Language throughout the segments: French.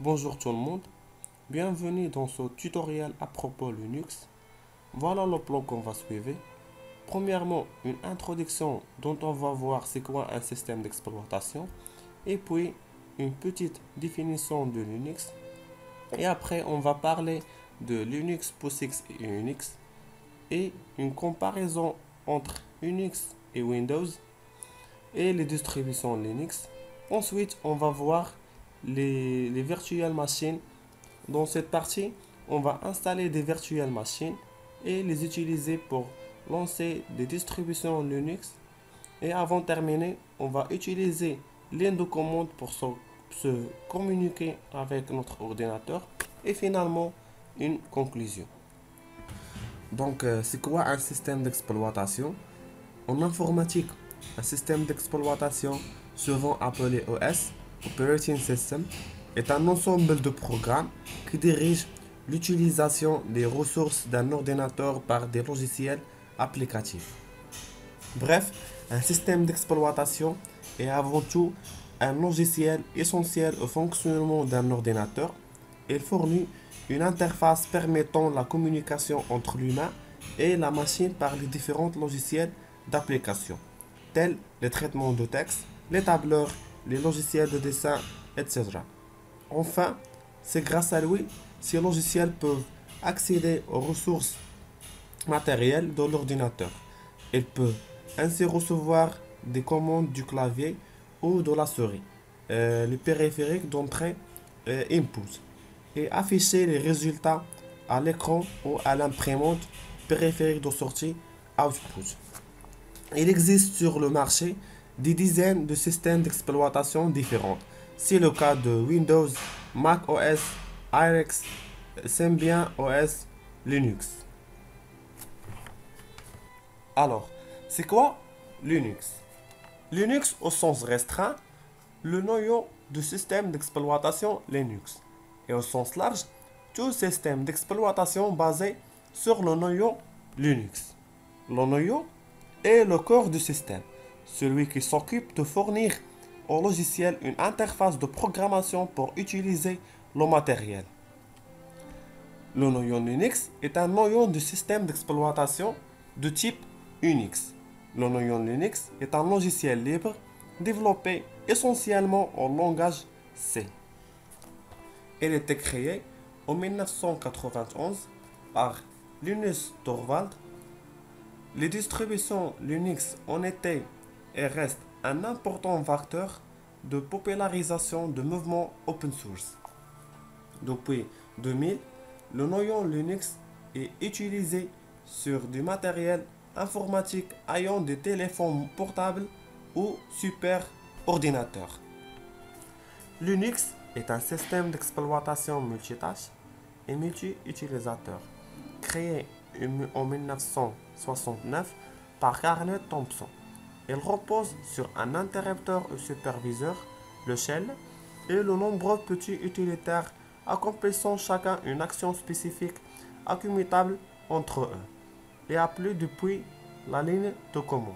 Bonjour tout le monde, bienvenue dans ce tutoriel à propos Linux. Voilà le plan qu'on va suivre. Premièrement, une introduction dont on va voir c'est quoi un système d'exploitation et puis une petite définition de Linux. Et après, on va parler de Linux, POSIX et Unix et une comparaison entre Unix et Windows et les distributions Linux. Ensuite, on va voir les virtual machines. Dans cette partie, on va installer des virtual machines et les utiliser pour lancer des distributions Linux. Et avant de terminer, on va utiliser ligne de commande pour se communiquer avec notre ordinateur. Et finalement, une conclusion. Donc, c'est quoi un système d'exploitation? En informatique, un système d'exploitation, souvent appelé OS, Operating System, est un ensemble de programmes qui dirigent l'utilisation des ressources d'un ordinateur par des logiciels applicatifs. Bref, un système d'exploitation est avant tout un logiciel essentiel au fonctionnement d'un ordinateur. Il fournit une interface permettant la communication entre l'humain et la machine par les différents logiciels d'application, tels les traitements de texte, les tableurs, les logiciels de dessin, etc. Enfin, c'est grâce à lui, ces logiciels peuvent accéder aux ressources matérielles de l'ordinateur. Il peut ainsi recevoir des commandes du clavier ou de la souris, les périphériques d'entrée input, et afficher les résultats à l'écran ou à l'imprimante périphérique de sortie output. Il existe sur le marché des dizaines de systèmes d'exploitation différents. C'est le cas de Windows, Mac OS, IRIX, Symbian OS, Linux. Alors, c'est quoi Linux? Linux au sens restreint, le noyau du système d'exploitation Linux. Et au sens large, tout système d'exploitation basé sur le noyau Linux. Le noyau est le corps du système, celui qui s'occupe de fournir au logiciel une interface de programmation pour utiliser le matériel. Le noyau Linux est un noyau du système d'exploitation de type Unix. Le noyau Linux est un logiciel libre développé essentiellement en langage C. Il a été créé en 1991 par Linus Torvald. Les distributions Linux ont été et restent un important facteur de popularisation de mouvements open source. Depuis 2000, le noyau Linux est utilisé sur du matériel informatique ayant des téléphones portables ou super ordinateurs. Linux est un système d'exploitation multitâche et multi-utilisateur, créé en 1969 par Garnet Thompson. Il repose sur un interrupteur ou superviseur, le shell, et de nombreux petits utilitaires accomplissant chacun une action spécifique accumulable entre eux et appelée depuis la ligne de commande.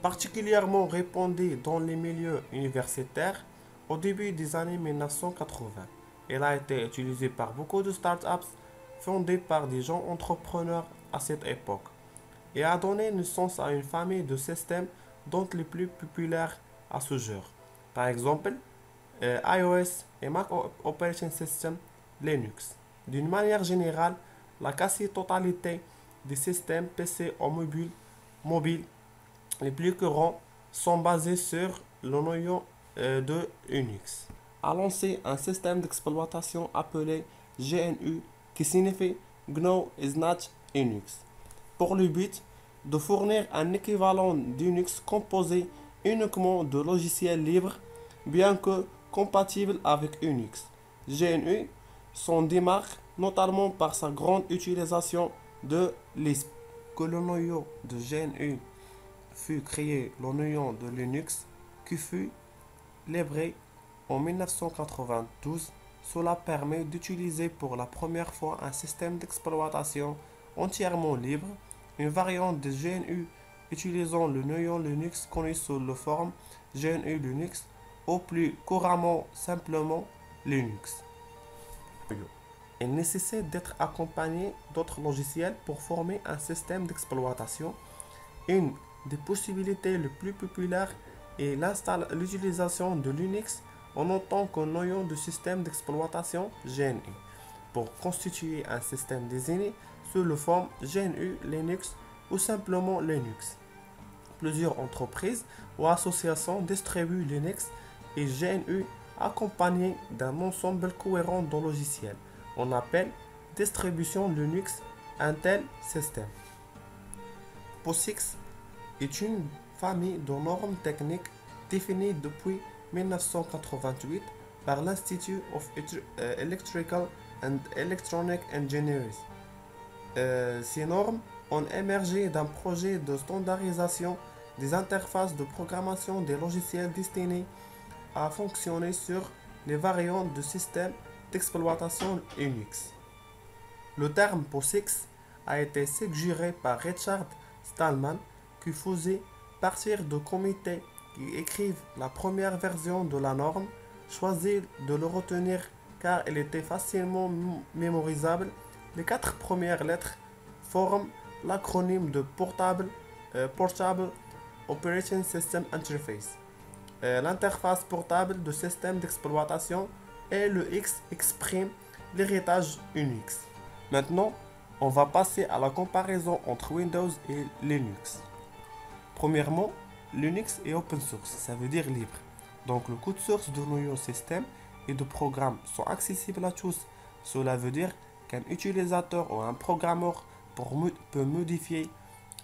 Particulièrement répandue dans les milieux universitaires au début des années 1980. Elle a été utilisée par beaucoup de startups fondées par des gens entrepreneurs à cette époque et a donné naissance à une famille de systèmes dont les plus populaires à ce jour. Par exemple, iOS et Mac Operating System Linux. D'une manière générale, la quasi-totalité des systèmes PC ou mobiles les plus courants sont basés sur le noyau de Unix. A lancé un système d'exploitation appelé GNU qui signifie GNU is not Unix, pour le but de fournir un équivalent d'Unix composé uniquement de logiciels libres, bien que compatible avec Unix. GNU s'en démarque notamment par sa grande utilisation de Lisp. Que le noyau de GNU fut créé le noyau de Linux qui fut livré en 1992. Cela permet d'utiliser pour la première fois un système d'exploitation entièrement libre, une variante de GNU utilisant le noyau Linux connu sous la forme GNU Linux, ou plus couramment simplement Linux. Il nécessite d'être accompagné d'autres logiciels pour former un système d'exploitation. Une des possibilités les plus populaires est l'utilisation de Linux en tant que noyau de système d'exploitation GNU pour constituer un système désigné sous la forme GNU Linux ou simplement Linux. Plusieurs entreprises ou associations distribuent Linux et GNU accompagnés d'un ensemble cohérent de logiciels. On appelle distribution Linux un tel système. POSIX est une famille de normes techniques définies depuis 1988 par l'Institute of Electrical and Electronic Engineering. Ces normes ont émergé d'un projet de standardisation des interfaces de programmation des logiciels destinés à fonctionner sur les variantes de systèmes d'exploitation Unix. Le terme POSIX a été suggéré par Richard Stallman qui faisait partir de comités qui écrivent la première version de la norme, choisit de le retenir car il était facilement mémorisable. Les 4 premières lettres forment l'acronyme de Portable Operating System Interface. L'interface portable de système d'exploitation et le X exprime l'héritage Unix. Maintenant, on va passer à la comparaison entre Windows et Linux. Premièrement, Linux est open source, ça veut dire libre. Donc le code source de nos systèmes et de programmes sont accessibles à tous. Cela veut dire qu'un utilisateur ou un programmeur peut modifier,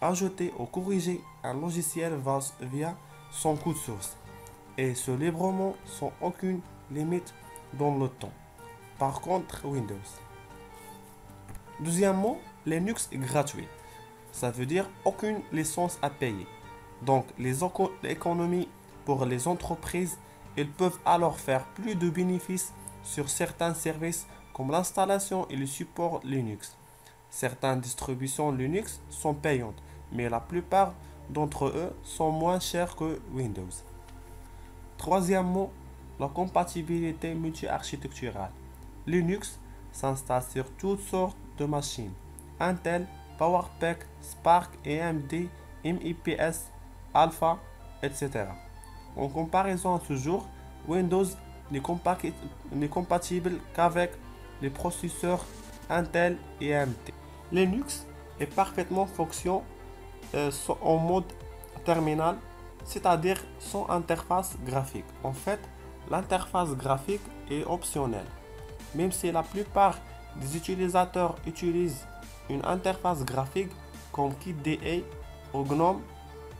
ajouter ou corriger un logiciel via son code source et ce librement sans aucune limite dans le temps. Par contre, Windows. Deuxièmement, Linux est gratuit. Ça veut dire aucune licence à payer. Donc, les économies pour les entreprises, ils peuvent alors faire plus de bénéfices sur certains services comme l'installation et le support Linux. Certaines distributions Linux sont payantes, mais la plupart d'entre eux sont moins chers que Windows. Troisièmement, la compatibilité multi-architecturale. Linux s'installe sur toutes sortes de machines. Intel, PowerPC, Spark, AMD, MIPS, Alpha, etc. En comparaison à ce jour, Windows n'est compatible qu'avec les processeurs Intel et AMD. Linux est parfaitement fonctionnel en mode terminal, c'est-à-dire sans interface graphique. En fait, l'interface graphique est optionnelle. Même si la plupart des utilisateurs utilisent une interface graphique comme KDE ou GNOME,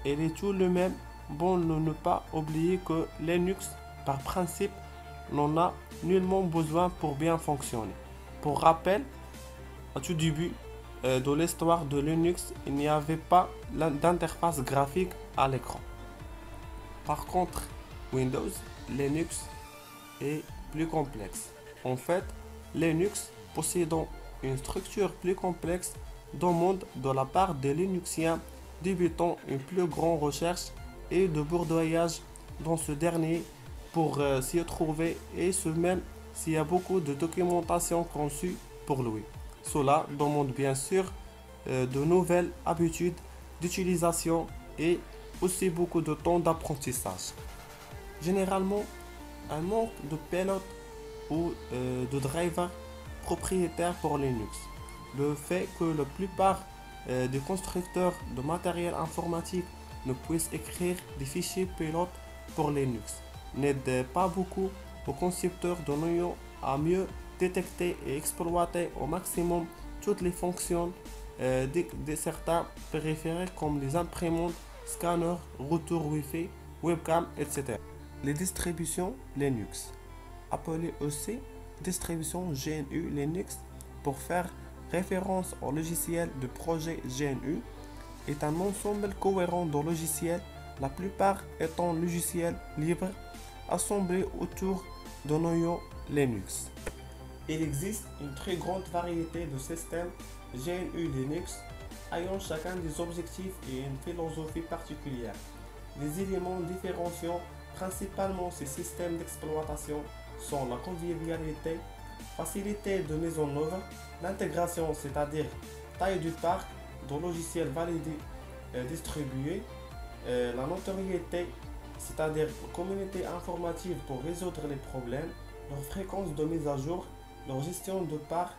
elle est tout le même. Bon ne pas oublier que Linux, par principe, n'en a nullement besoin pour bien fonctionner. Pour rappel, à tout début de l'histoire de Linux, il n'y avait pas d'interface graphique à l'écran. Par contre, Windows, Linux est plus complexe. En fait, Linux possédant une structure plus complexe demande de la part des Linuxiens débutants une plus grande recherche et de bourdoyage dans ce dernier pour s'y trouver et ce même s'il y a beaucoup de documentation conçue pour lui. Cela demande bien sûr de nouvelles habitudes d'utilisation et aussi beaucoup de temps d'apprentissage. Généralement, un manque de pilotes ou de drivers propriétaires pour Linux. Le fait que la plupart des constructeurs de matériel informatique ne puissent écrire des fichiers pilotes pour Linux n'aide pas beaucoup aux concepteurs de noyaux à mieux détecter et exploiter au maximum toutes les fonctions de certains périphériques comme les imprimantes, scanners, routeurs Wi-Fi, webcam, etc. Les distributions Linux, appelées aussi distribution GNU Linux pour faire référence au logiciel de projet GNU, est un ensemble cohérent de logiciels, la plupart étant logiciels libres assemblés autour de noyaux Linux. Il existe une très grande variété de systèmes GNU Linux ayant chacun des objectifs et une philosophie particulière. Les éléments différenciant principalement ces systèmes d'exploitation sont la convivialité, facilité de mise en œuvre, l'intégration, c'est-à-dire taille du parc de logiciels validés et distribués, la notoriété, c'est-à-dire communauté informative pour résoudre les problèmes, leur fréquence de mise à jour, leur gestion de parc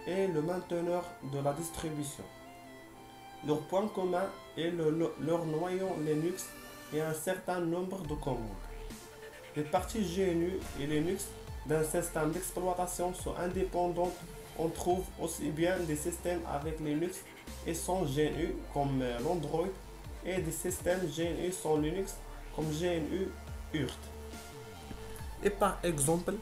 et le mainteneur de la distribution. Leur point commun est leur noyau Linux et un certain nombre de commandes. Les parties GNU et Linux d'un système d'exploitation sont indépendantes. On trouve aussi bien des systèmes avec Linux et sans GNU comme l'Android et des systèmes GNU sans Linux comme GNU URT. Et par exemple,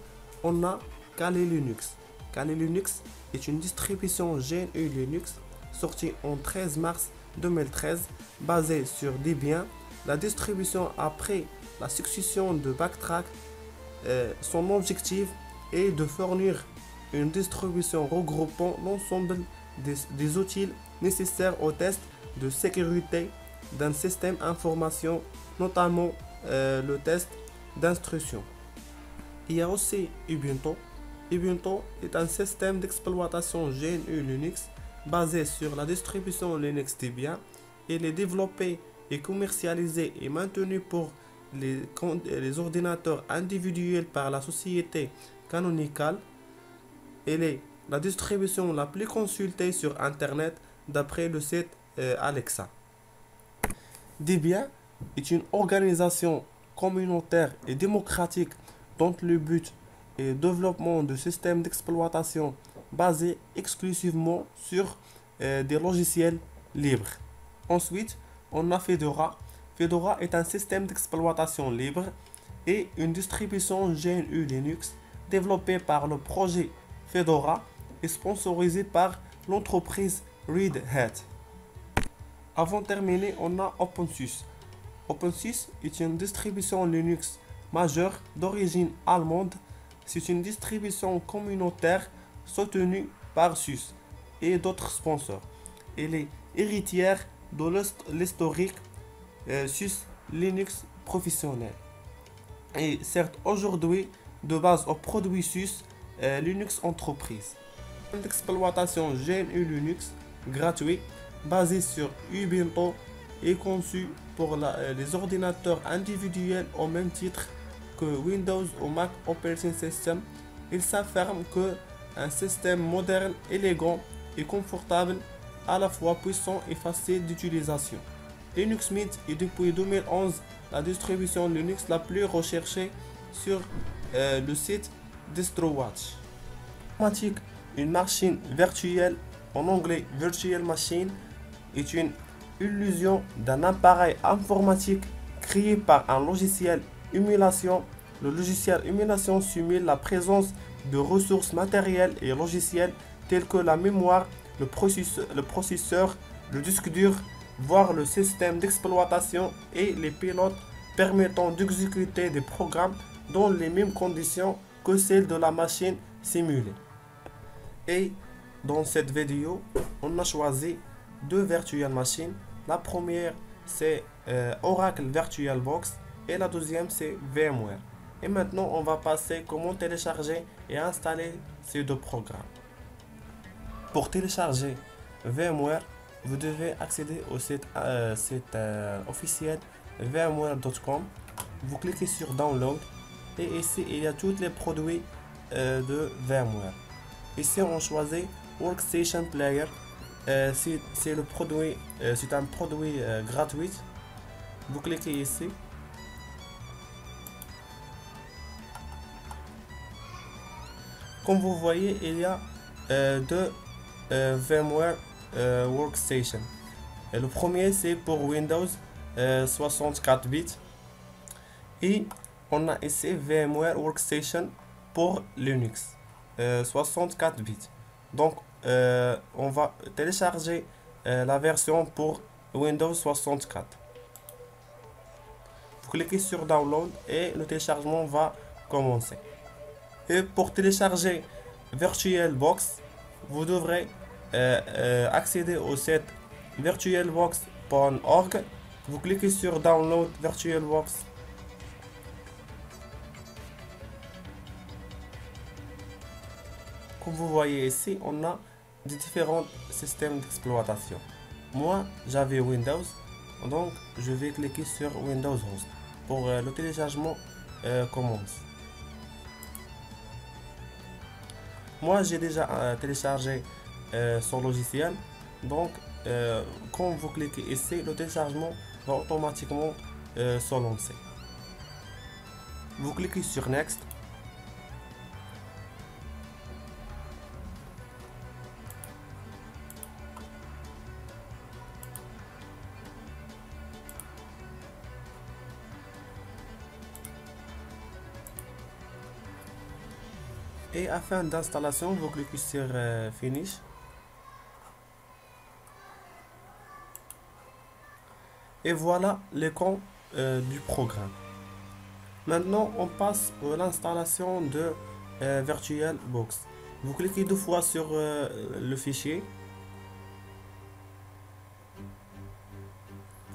on a Kali Linux. Kali Linux est une distribution GNU Linux sortie en 13 mars 2013 basée sur Debian. La distribution après la succession de Backtrack, son objectif est de fournir une distribution regroupant l'ensemble des outils nécessaires au test de sécurité d'un système d'information, notamment le test d'instruction. Il y a aussi Ubuntu. Ubuntu est un système d'exploitation GNU Linux basé sur la distribution Linux Debian. Il est développé et commercialisé et maintenu pour les ordinateurs individuels par la société Canonical. Elle est la distribution la plus consultée sur Internet d'après le site Alexa. Debian est une organisation communautaire et démocratique dont le but est le développement de systèmes d'exploitation basés exclusivement sur des logiciels libres. Ensuite, on a Fedora. Fedora est un système d'exploitation libre et une distribution GNU Linux développée par le projet Fedora et sponsorisée par l'entreprise Red Hat. Avant de terminer, on a OpenSUSE. OpenSUSE est une distribution Linux majeure d'origine allemande. C'est une distribution communautaire soutenue par SUSE et d'autres sponsors. Elle est héritière de l'historique SUSE Linux professionnel. Et certes aujourd'hui de base au produit SUSE Linux Entreprise. L'exploitation GNU Linux gratuit basé sur Ubuntu est conçu pour les ordinateurs individuels au même titre que Windows ou Mac Operating System. Il s'affirme que un système moderne, élégant et confortable, à la fois puissant et facile d'utilisation. Linux Mint est depuis 2011 la distribution Linux la plus recherchée sur le site DistroWatch. Une machine virtuelle, en anglais Virtual Machine, est une illusion d'un appareil informatique créé par un logiciel émulation. Le logiciel émulation simule la présence de ressources matérielles et logicielles telles que la mémoire, le processeur, le disque dur, voire le système d'exploitation et les pilotes permettant d'exécuter des programmes dans les mêmes conditions que celles de la machine simulée. Et dans cette vidéo, on a choisi deux virtual machines. La première c'est Oracle VirtualBox et la deuxième c'est VMware. Et maintenant on va passer comment télécharger et installer ces deux programmes. Pour télécharger VMware, vous devez accéder au site officiel vmware.com. Vous cliquez sur Download et ici il y a tous les produits de VMware. Ici on choisit Workstation Player. C'est le produit, c'est un produit gratuit. Vous cliquez ici. Comme vous voyez, il y a deux VMware Workstation. Et le premier c'est pour Windows 64 bits et on a ici VMware Workstation pour Linux 64 bits. Donc on va télécharger la version pour Windows 64. Vous cliquez sur Download et le téléchargement va commencer. Et pour télécharger VirtualBox, vous devrez accéder au site virtualbox.org. Vous cliquez sur Download VirtualBox. vous voyez ici, on a des différents systèmes d'exploitation. Moi, j'avais Windows, donc je vais cliquer sur Windows Host pour le téléchargement commence. Moi, j'ai déjà téléchargé son logiciel, donc quand vous cliquez ici, le téléchargement va automatiquement se lancer. Vous cliquez sur Next. Et à fin d'installation, vous cliquez sur Finish. Et voilà l'écran du programme. Maintenant, on passe à l'installation de VirtualBox. Vous cliquez deux fois sur le fichier.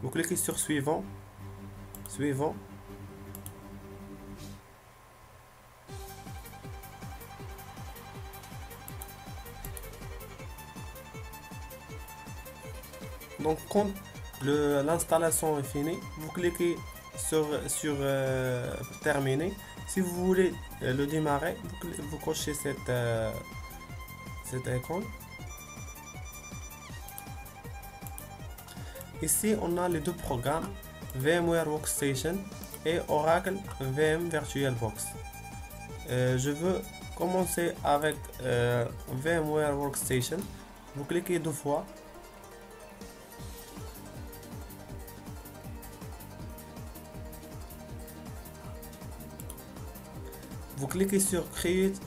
Vous cliquez sur Suivant. Suivant. Donc, quand l'installation est finie, vous cliquez sur Terminer. Si vous voulez le démarrer, vous cochez cette icône. Ici, on a les deux programmes, VMware Workstation et Oracle VM VirtualBox. Je veux commencer avec VMware Workstation. Vous cliquez deux fois. Vous cliquez sur Create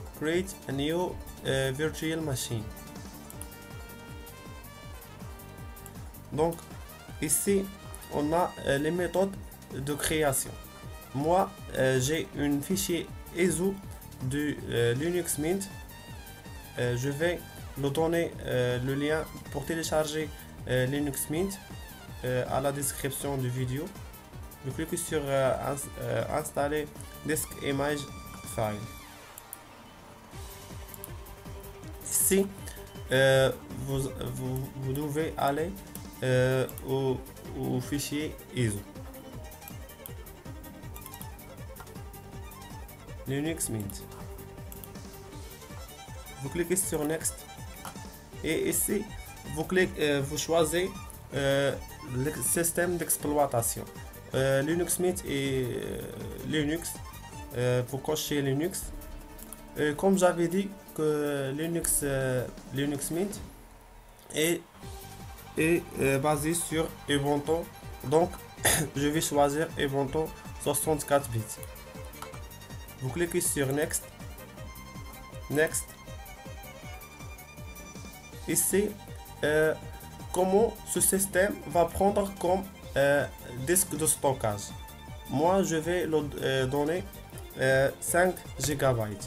a new virtual machine. Donc ici on a les méthodes de création. Moi j'ai un fichier ISO de Linux Mint. Je vais le donner le lien pour télécharger Linux Mint à la description de vidéo. Vous cliquez sur installer disk image file. Ici vous devez aller au fichier ISO Linux Mint. Vous cliquez sur Next et ici vous choisissez le système d'exploitation Linux Mint et Linux. Vous cochez Linux. Comme j'avais dit que Linux Mint est basé sur Ubuntu, donc je vais choisir Ubuntu 64 bits. Vous cliquez sur Next. Ici, comment ce système va prendre comme disque de stockage. Moi, je vais le donner 5 GB.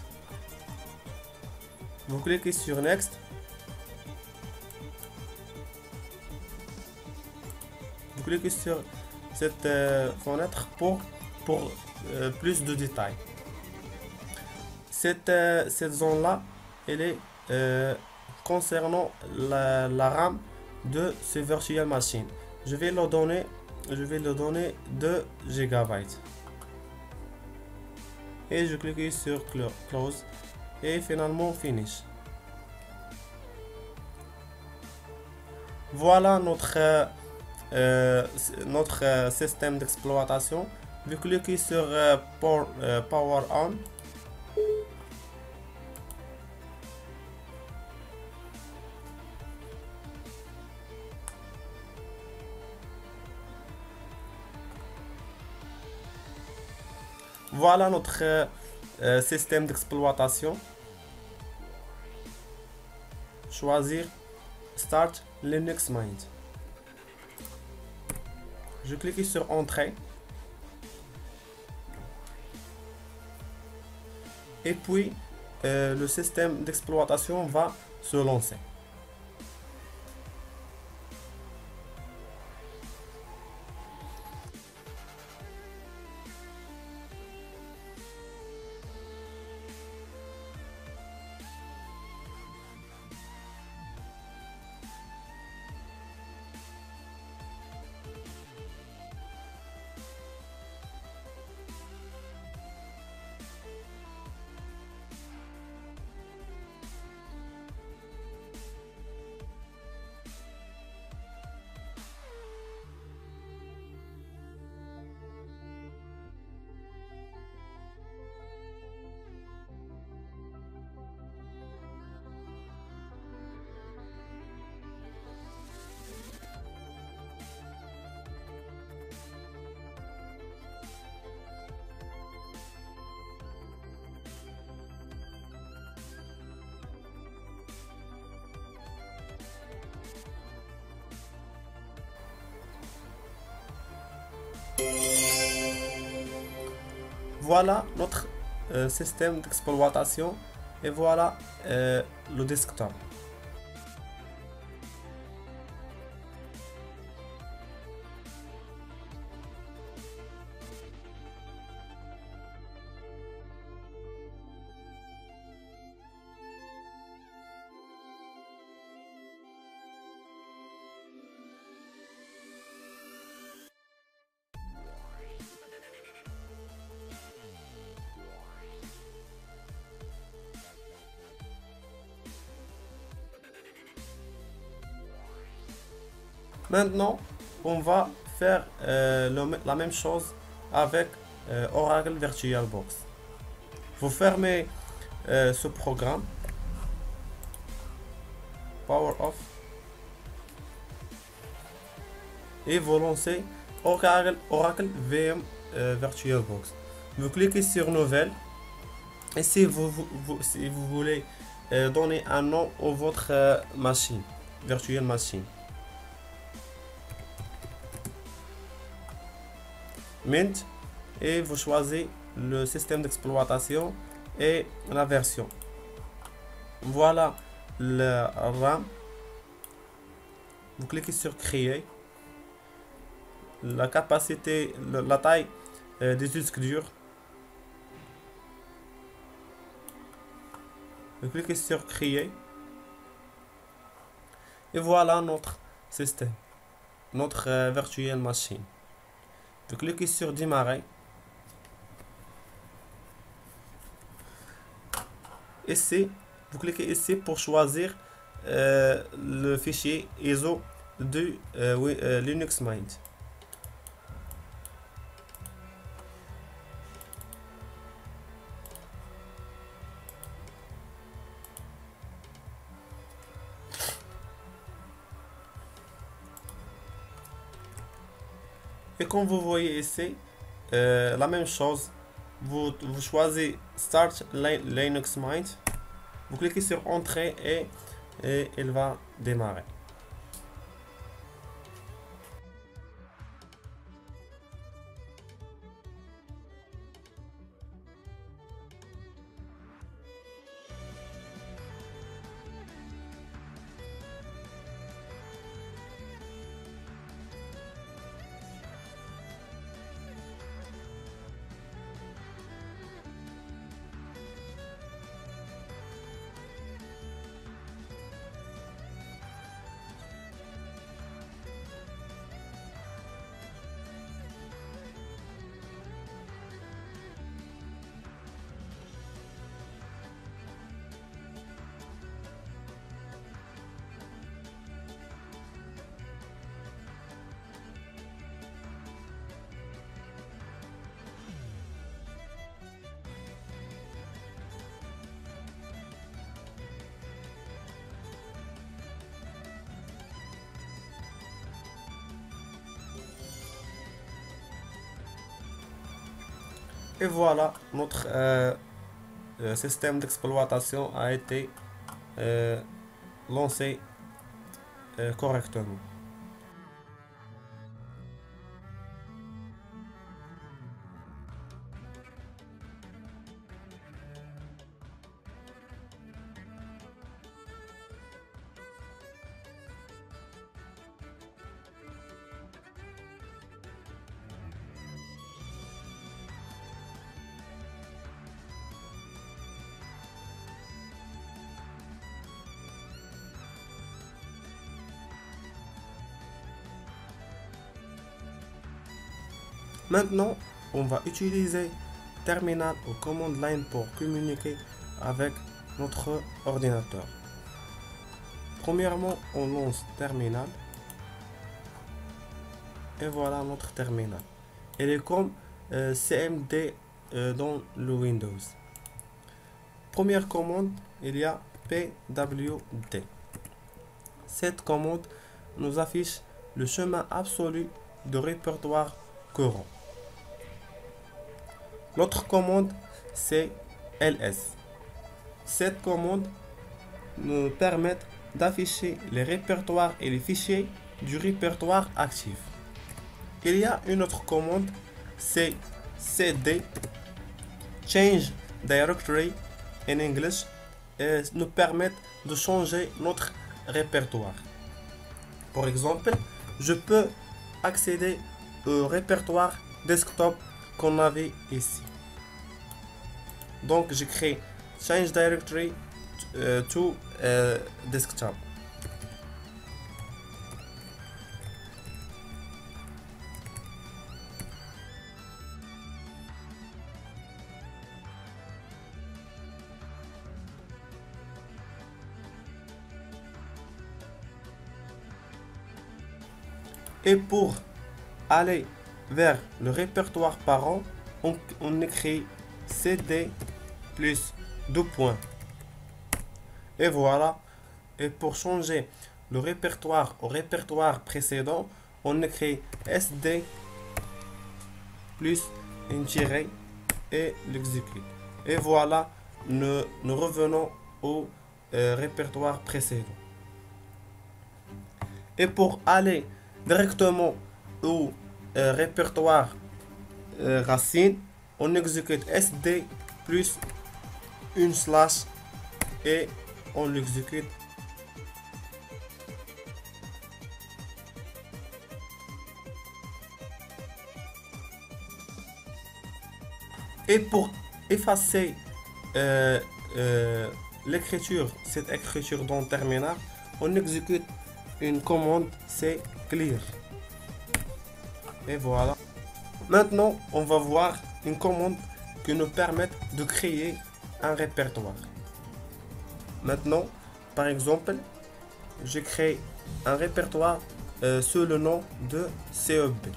Vous cliquez sur Next. Vous cliquez sur cette fenêtre pour plus de détails. Cette zone là, elle est concernant la RAM de ce virtual machine. Je vais le donner 2 GB. Et je clique sur Close et finalement Finish. Voilà notre système d'exploitation. Vous cliquez sur Power On. Voilà notre système d'exploitation. Choisir Start Linux Mint. Je clique sur Entrée. Et puis le système d'exploitation va se lancer. Voilà notre système d'exploitation et voilà le desktop. Maintenant, on va faire la même chose avec Oracle VirtualBox. Vous fermez ce programme, Power Off, et vous lancez Oracle VM VirtualBox. Vous cliquez sur Nouvelle et si vous voulez donner un nom à votre machine, Virtual Machine. Mint et vous choisissez le système d'exploitation et la version. Voilà le RAM. Vous cliquez sur créer. La capacité, la taille des disques durs. Vous cliquez sur créer. Et voilà notre système, notre virtual machine. Vous cliquez sur démarrer. Ici, vous cliquez ici pour choisir le fichier ISO de Linux Mint. Et comme vous voyez ici, la même chose, vous choisissez Start Linux Mint, vous cliquez sur Entrée et il va démarrer. Et voilà, notre système d'exploitation a été lancé correctement. Maintenant, on va utiliser Terminal ou Command Line pour communiquer avec notre ordinateur. Premièrement, on lance Terminal. Et voilà notre terminal. Elle est comme CMD dans le Windows. Première commande, il y a pwd. Cette commande nous affiche le chemin absolu de répertoire courant. L'autre commande, c'est ls. Cette commande nous permet d'afficher les répertoires et les fichiers du répertoire actif. Il y a une autre commande, c'est cd. change directory in English nous permettent de changer notre répertoire. Par exemple, je peux accéder au répertoire desktop qu'on avait ici. Donc, je crée change directory to desktop. Et pour aller vers le répertoire parent, on écrit cd plus 2 points. Et voilà. Et pour changer le répertoire au répertoire précédent, on écrit sd plus un tiré et l'exécute. Et voilà, nous revenons au répertoire précédent. Et pour aller directement au répertoire racine, on exécute sd plus une slash et on l'exécute. Et pour effacer l'écriture, cette écriture dans le terminal, on exécute une commande, c'est clear. Et voilà. Maintenant, on va voir une commande qui nous permet de créer un répertoire. Maintenant, par exemple, je crée un répertoire sous le nom de CEB.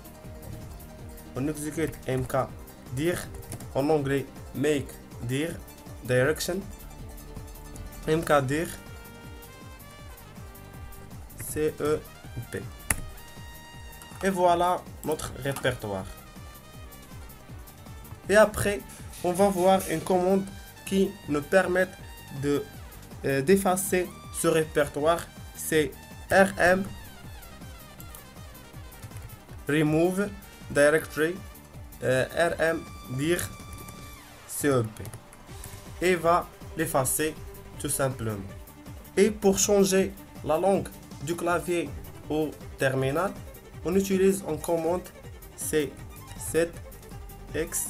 On exécute mkdir, en anglais make dir direction, mkdir CEB. Et voilà notre répertoire. Et après, on va voir une commande qui nous permet de d'effacer ce répertoire. C'est rm remove directory rm dir cep et va l'effacer tout simplement. Et pour changer la langue du clavier au terminal, on utilise en commande c'est set x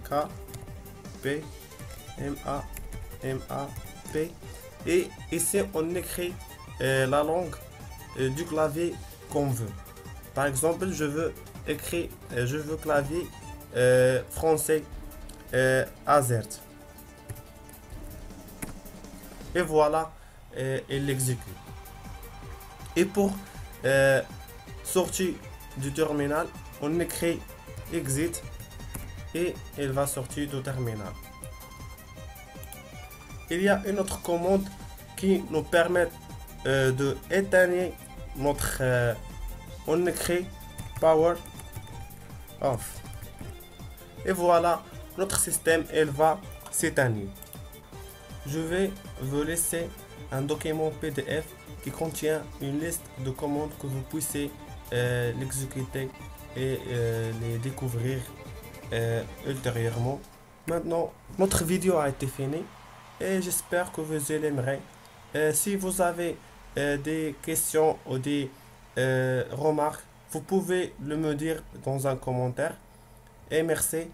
k p ma p et ici on écrit la langue du clavier qu'on veut. Par exemple, je veux clavier français AZERTY. Et voilà, il l'exécute. Et pour sortir du terminal, on écrit exit et il va sortir du terminal. Il y a une autre commande qui nous permet de éteindre notre on écrit power off. Et voilà, notre système elle va s'éteindre. Je vais vous laisser un document PDF qui contient une liste de commandes que vous puissiez l'exécuter et les découvrir ultérieurement. Maintenant, notre vidéo a été finie et j'espère que vous l'aimerez. Si vous avez des questions ou des remarques, vous pouvez le me dire dans un commentaire. Et merci.